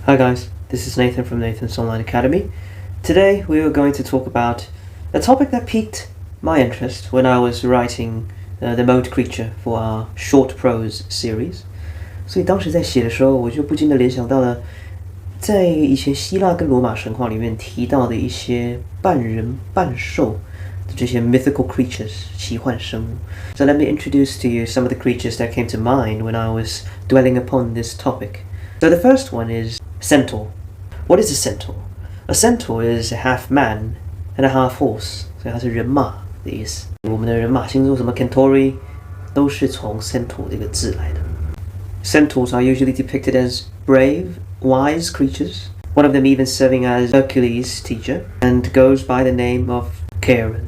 Hi guys, this is Nathan from Nathan's Online Academy. Today we are going to talk about a topic that piqued my interest when I was writing the Mode Creature for our short prose series. 所以当时在写的时候，我就不禁地联想到了在以前希腊跟罗马神话里面提到的一些半人半兽的这些 mythical creatures 奇幻生物。So let me introduce to you some of the creatures that came to mind when I was dwelling upon this topic. So the first one is Centaur. What is a centaur? A centaur is a half man and a half horse. 所以它是人马的意思。我们的人马星座什么 Centauri 都是从 centaur 这个字来的。Centaurs are usually depicted as brave, wise creatures. One of them even serving as Hercules' teacher and goes by the name of Charon.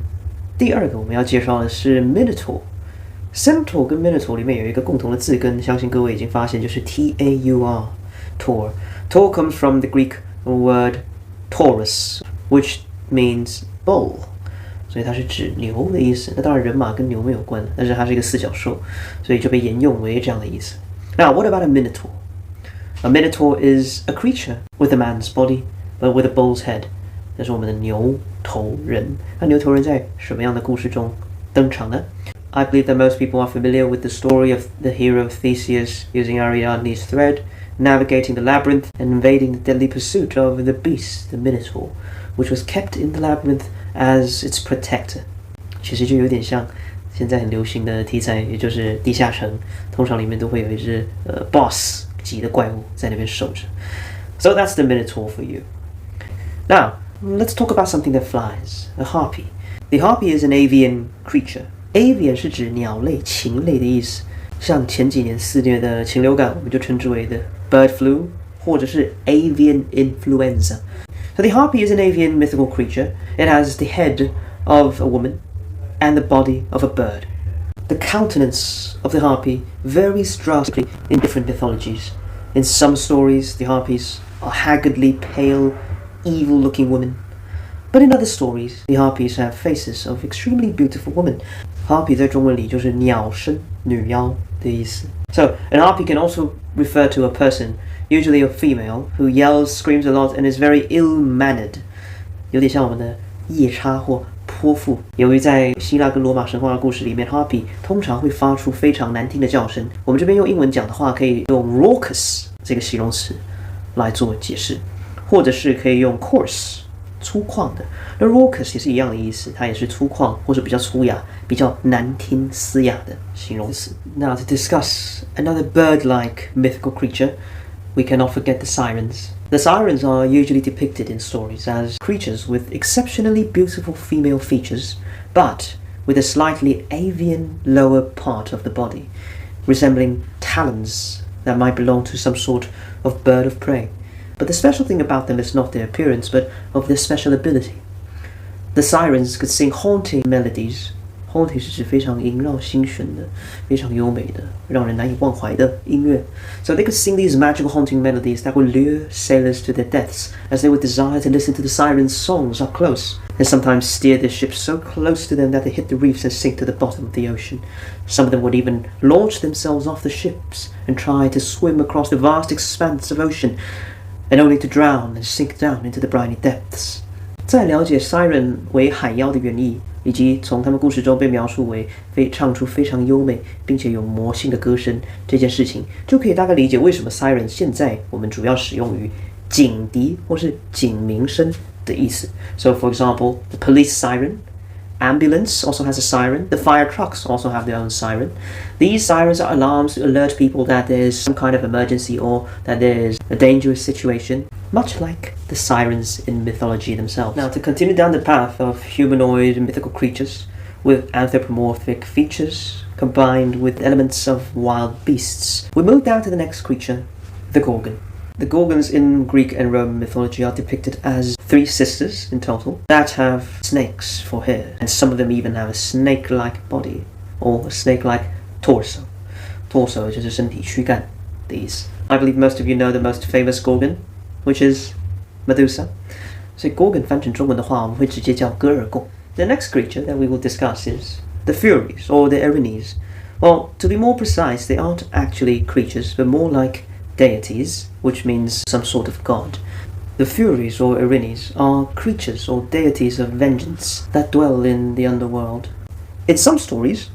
第二个我们要介绍的是 Minotaur。Centaur 跟 Minotaur 里面有一个共同的字根，相信各位已经发现，就是 Taur。Taur comes from the Greek word Taurus, which means bull. 所以它是指牛的意思。那当然人马跟牛没有关，但是它是一个四脚兽，所以就被沿用为这样的意思。Now, what about a Minotaur? A Minotaur is a creature with a man's body, but with a bull's head. 这是我们的牛头人。那牛头人在什么样的故事中登场呢？ I believe that most people are familiar with the story of the hero Theseus using Ariadne's thread, navigating the labyrinth and invading the deadly pursuit of the beast, the Minotaur, which was kept in the labyrinth as its protector. 其实就有点像现在很流行的题材，也就是地下城，通常里面都会有一只boss 级的怪物在那边守着。So that's the Minotaur for you. Now, let's talk about something that flies, a harpy. The harpy is an avian creature. Avian 是指鸟类、禽类的意思。像前几年肆虐的禽流感，我们就称之为的 bird flu， 或者是 avian influenza. So the harpy is an avian mythical creature. It has the head of a woman and the body of a bird. The countenance of the harpy varies drastically in different mythologies. In some stories, the harpies are haggardly pale, evil-looking women. But in other stories, the harpies have faces of extremely beautiful women. Harpy 在中文里就是鸟身、女妖的意思。So, an harpy can also refer to a person, usually a female, who yells, screams a lot, and is very ill-mannered. 有点像我们的夜叉或泼妇。由于在希腊跟罗马神话的故事里面 harpy 通常会发出非常难听的叫声，我们这边用英文讲的话可以用 raucous 这个形容词来做解释，或者是可以用 coarse 粗犷的。那 raucous 也是一样的意思，它也是粗犷或者比较粗雅、比较难听嘶哑的形容词。Now to discuss another bird-like mythical creature, we cannot forget the sirens.The sirens are usually depicted in stories as creatures with exceptionally beautiful female features, but with a slightly avian lower part of the body, resembling talons that might belong to some sort of bird of prey. But the special thing about them is not their appearance, but of their special ability. The sirens could sing haunting melodies.Haunting 是指非常萦绕心弦的、非常优美的、让人难以忘怀的音乐。So they could sing these magical haunting melodies that would lure sailors to their deaths, as they would desire to listen to the sirens' songs up close, and sometimes steer their ships so close to them that they hit the reefs and sink to the bottom of the ocean. Some of them would even launch themselves off the ships and try to swim across the vast expanse of ocean, and only to drown and sink down into the briny depths. 在了解 siren 为海妖的原意，以及从他们故事中被描述为唱出非常优美并且有魔性的歌声这件事情，就可以大概理解为什么 siren 现在我们主要使用于警笛或是警鸣声的意思。So for example, the police siren, ambulance also has a siren, the fire trucks also have their own siren. These sirens are alarms to alert people that there is some kind of emergency or that there is a dangerous situation, much like the sirens in mythology themselves. Now, to continue down the path of humanoid mythical creatures with anthropomorphic features combined with elements of wild beasts, we move down to the next creature, the Gorgon. The Gorgons in Greek and Roman mythology are depicted as 3 sisters in total that have snakes for hair, and some of them even have a snake-like body or a snake-like torso. Torso 就是身体躯干的意思。I believe most of you know the most famous Gorgon, which is Medusa. 所以 Gorgon 翻成中文的话，我们会直接叫戈尔贡。The next creature that we will discuss is the Furies or the Erinyes. Well, to be more precise, they aren't actually creatures, but more like deities, which means some sort of god. The Furies or Erinyes are creatures or deities of vengeance that dwell in the underworld. In some stories,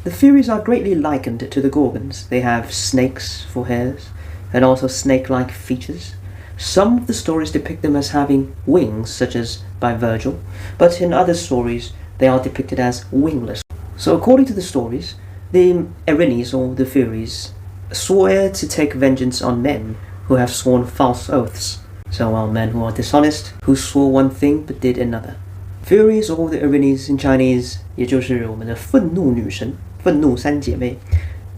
the Furies are greatly likened to the Gorgons. They have snakes for hairs and also snake-like features. Some of the stories depict them as having wings, such as by Virgil, but in other stories they are depicted as wingless. So according to the stories, the Erinyes or the Furies swear to take vengeance on men who have sworn false oaths. So men who are dishonest, who swore one thing but did another. Furies or the Erinyes in Chinese, 也就是我们的愤怒女神、愤怒三姐妹，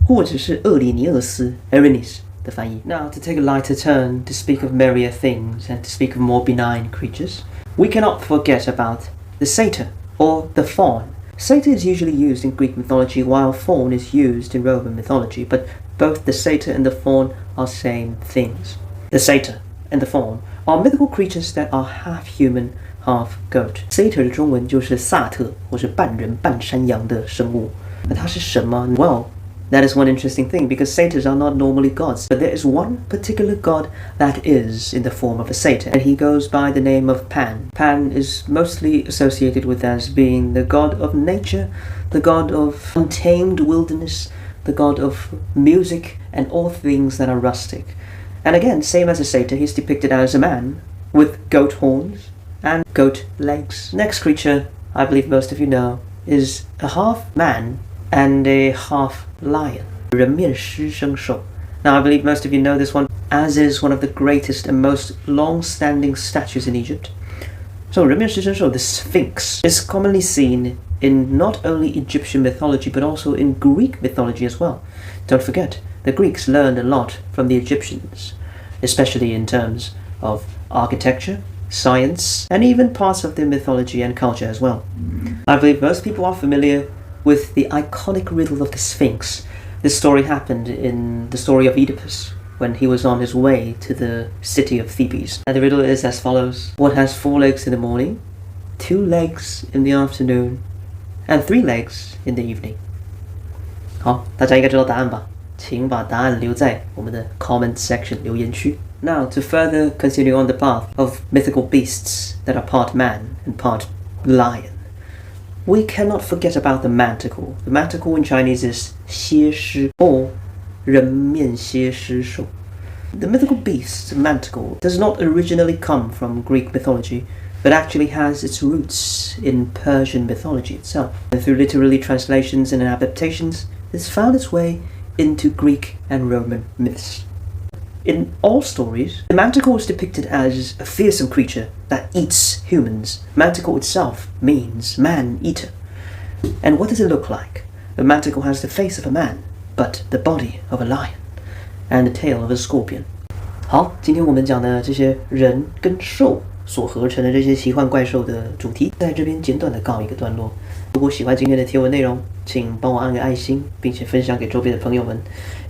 或者是厄里尼厄斯 Erinyes 的翻译。Now, to take a lighter turn, to speak of merrier things and to speak of more benign creatures, we cannot forget about the satyr or the faun. Satyr is usually used in Greek mythology, while faun is used in Roman mythology, but both the satyr and the faun are same things. The satyr and the faun are mythical creatures that are half human, half goat. Satyr 的中文就是萨特或是半人半山羊的生物。那它是什么？ Well, that is one interesting thing because satyrs are not normally gods, but there is one particular god that is in the form of a satyr, and he goes by the name of Pan. Pan is mostly associated with as being the god of nature, the god of untamed wilderness, the god of music and all things that are rustic. And again, same as a satyr, he's depicted as a man with goat horns and goat legs. Next creature, I believe most of you know, is a half man and a half lion. 人面狮身兽. Now, I believe most of you know this one, as is one of the greatest and most long-standing statues in Egypt. So, 人面狮身兽, the Sphinx, is commonly seen in not only Egyptian mythology but also in Greek mythology as well. Don't forget, the Greeks learned a lot from the Egyptians, especially in terms of architecture, science, and even parts of their mythology and culture as well. I believe most people are familiar with the iconic riddle of the Sphinx. This story happened in the story of Oedipus when he was on his way to the city of Thebes. And the riddle is as follows. What has 4 legs in the morning, 2 legs in the afternoon, and 3 legs in the evening? 好，大家应该知道答案吧？请把答案留在我们的 comment section 留言区。Now, to further continue on the path of mythical beasts that are part man and part lion, we cannot forget about the manticore. The manticore in Chinese is 蝎狮 or 人面蝎狮兽. The mythical beast, manticore, does not originally come from Greek mythology, but actually has its roots in Persian mythology itself. And through literary translations and adaptations, it's found its way into Greek and Roman myths. In all stories, the manticore is depicted as a fearsome creature that eats humans. Manticore itself means man-eater. And what does it look like? The manticore has the face of a man, but the body of a lion, and the tail of a scorpion. 好，今天我们讲的这些人跟兽所合成的这些奇幻怪兽的主题，在这边简短的告一个段落。如果喜欢今天的贴文内容，请帮我按个爱心，并且分享给周边的朋友们。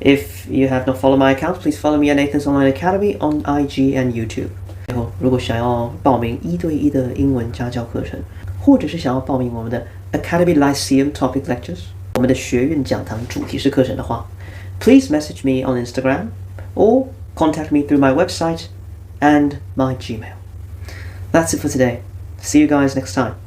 If you have not followed my account, please follow me at Nathan's Online Academy on IG and YouTube. 最后，如果想要报名1对1的英文家教课程，或者是想要报名我们的 Academy Lyceum Topic Lectures， 我们的学苑讲堂主题式课程的话， please message me on Instagram or contact me through my website and my Gmail. That's it for today. See you guys next time.